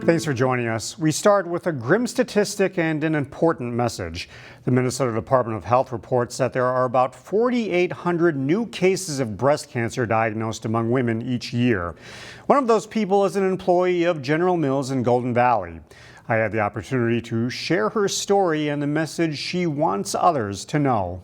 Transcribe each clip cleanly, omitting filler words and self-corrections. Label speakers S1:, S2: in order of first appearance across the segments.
S1: Thanks for joining us. We start with a grim statistic and an important message. The Minnesota Department of Health reports that there are about 4,800 new cases of breast cancer diagnosed among women each year. One of those people is an employee of General Mills in Golden Valley. I had the opportunity to share her story and the message she wants others to know.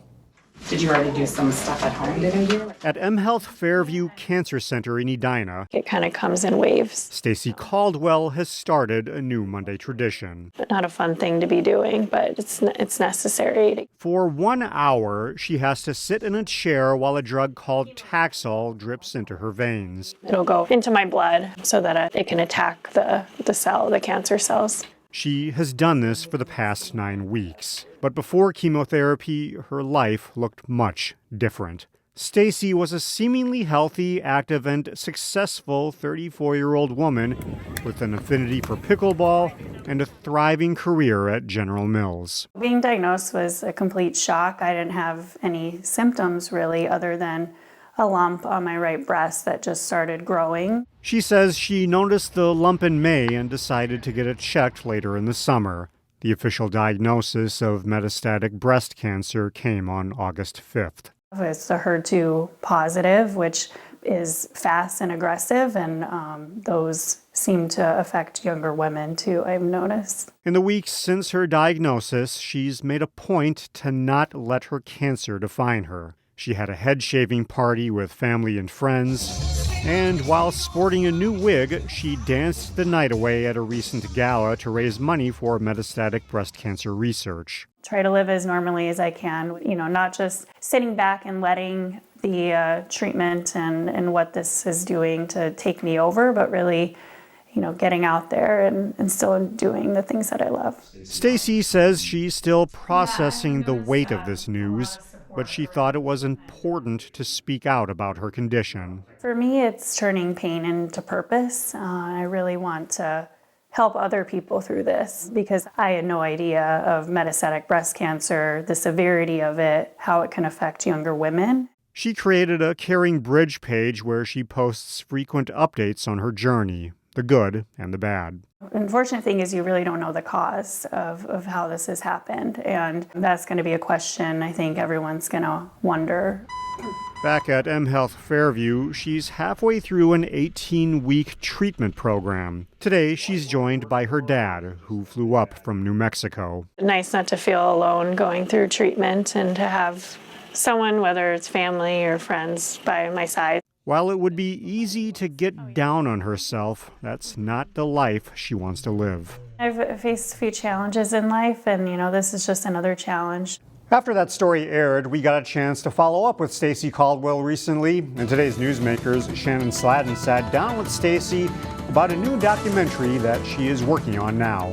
S2: Did you already do some stuff at home, didn't you?
S1: At mHealth Fairview Cancer Center in Edina,
S3: it kind of comes in waves.
S1: Stacy Caldwell has started a new Monday tradition.
S3: Not a fun thing to be doing, but it's necessary.
S1: For 1 hour, she has to sit in a chair while a drug called Taxol drips into her veins.
S3: It'll go into my blood so that it can attack the cancer cells.
S1: She has done this for the past 9 weeks. But before chemotherapy, her life looked much different. Stacy was a seemingly healthy, active, and successful 34-year-old woman with an affinity for pickleball and a thriving career at General Mills.
S4: Being diagnosed was a complete shock. I didn't have any symptoms really other than a lump on my right breast that just started growing.
S1: She says she noticed the lump in May and decided to get it checked later in the summer. The official diagnosis of metastatic breast cancer came on August 5th.
S4: It's a HER2 positive, which is fast and aggressive, and those seem to affect younger women too, I've noticed.
S1: In the weeks since her diagnosis, she's made a point to not let her cancer define her. She had a head-shaving party with family and friends, and while sporting a new wig, she danced the night away at a recent gala to raise money for metastatic breast cancer research.
S4: Try to live as normally as I can, not just sitting back and letting the treatment and what this is doing to take me over, but really getting out there and still doing the things that I love.
S1: Stacy says she's still processing the weight of this news, but she thought it was important to speak out about her condition.
S4: For me, it's turning pain into purpose. I really want to help other people through this because I had no idea of metastatic breast cancer, the severity of it, how it can affect younger women.
S1: She created a Caring Bridge page where she posts frequent updates on her journey, the good and the bad.
S4: Unfortunate thing is you really don't know the cause of how this has happened, and that's going to be a question I think everyone's going to wonder.
S1: Back at mHealth Fairview, she's halfway through an 18-week treatment program. Today, she's joined by her dad, who flew up from New Mexico.
S3: Nice not to feel alone going through treatment and to have someone, whether it's family or friends, by my side.
S1: While it would be easy to get down on herself, that's not the life she wants to live.
S4: I've faced a few challenges in life, and this is just another challenge.
S1: After that story aired, we got a chance to follow up with Stacy Caldwell recently. In today's Newsmakers, Shannon Sladden sat down with Stacy about a new documentary that she is working on now.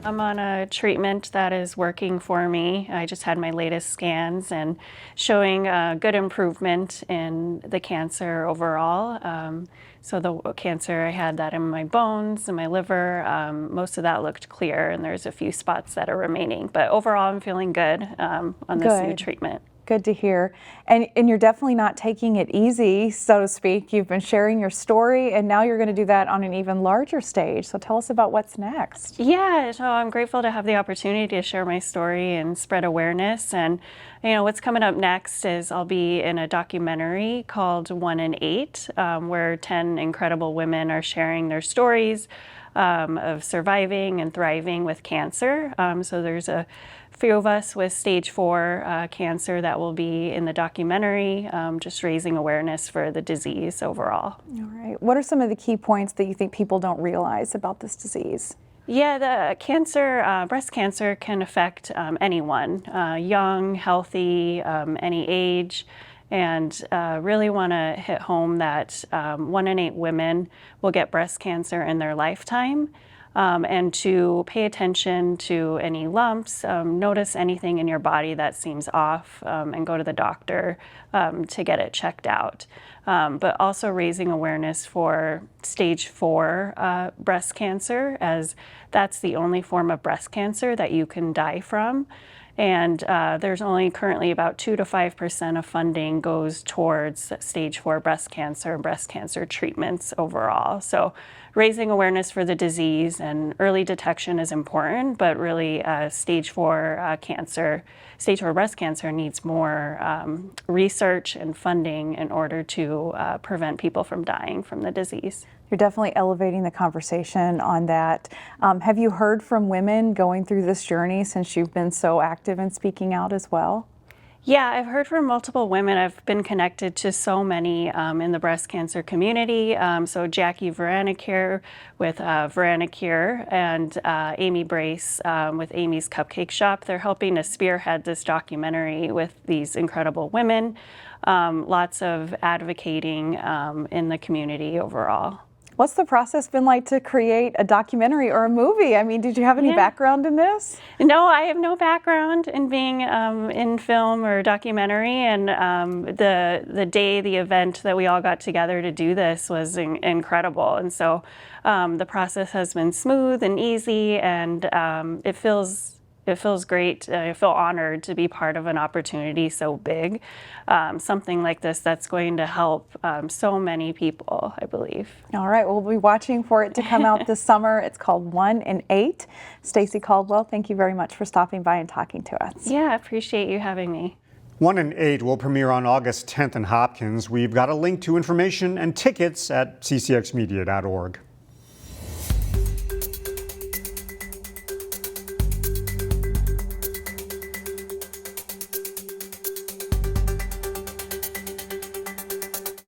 S4: I'm on a treatment that is working for me. I just had my latest scans and showing good improvement in the cancer overall. So the cancer, I had that in my bones and my liver. Most of that looked clear, and there's a few spots that are remaining. But overall, I'm feeling good on this new treatment.
S5: Good to hear. And you're definitely not taking it easy, so to speak. You've been sharing your story, and now you're going to do that on an even larger stage. So tell us about what's next.
S4: Yeah, so I'm grateful to have the opportunity to share my story and spread awareness. And what's coming up next is I'll be in a documentary called 1 in 8, where 10 incredible women are sharing their stories of surviving and thriving with cancer. So there's a few of us with stage 4 cancer that will be in the documentary, just raising awareness for the disease overall.
S5: All right. What are some of the key points that you think people don't realize about this disease?
S4: Yeah, the cancer, breast cancer can affect anyone, young, healthy, any age. And really want to hit home that 1 in 8 women will get breast cancer in their lifetime. And to pay attention to any lumps, notice anything in your body that seems off, and go to the doctor to get it checked out. But also raising awareness for stage 4 breast cancer, as that's the only form of breast cancer that you can die from. And there's only currently about 2 to 5% of funding goes towards stage 4 breast cancer and breast cancer treatments overall. So raising awareness for the disease and early detection is important, but really stage 4 breast cancer needs more research and funding in order to prevent people from dying from the disease.
S5: You're definitely elevating the conversation on that. Have you heard from women going through this journey since you've been so active in speaking out as well?
S4: Yeah, I've heard from multiple women. I've been connected to so many in the breast cancer community. So Jackie Veranicure with Veranicure and Amy Brace with Amy's Cupcake Shop. They're helping to spearhead this documentary with these incredible women. Lots of advocating in the community overall.
S5: What's the process been like to create a documentary or a movie? I mean, did you have any background in this?
S4: No, I have no background in being in film or documentary, and the event that we all got together to do this was incredible. And so the process has been smooth and easy, and it feels great. I feel honored to be part of an opportunity so big, something like this that's going to help so many people, I believe.
S5: All right, we'll be watching for it to come out this summer. It's called 1 in 8. Stacey Caldwell, thank you very much for stopping by and talking to us.
S4: Yeah, I appreciate you having me.
S1: 1 in 8 will premiere on August 10th in Hopkins. We've got a link to information and tickets at ccxmedia.org.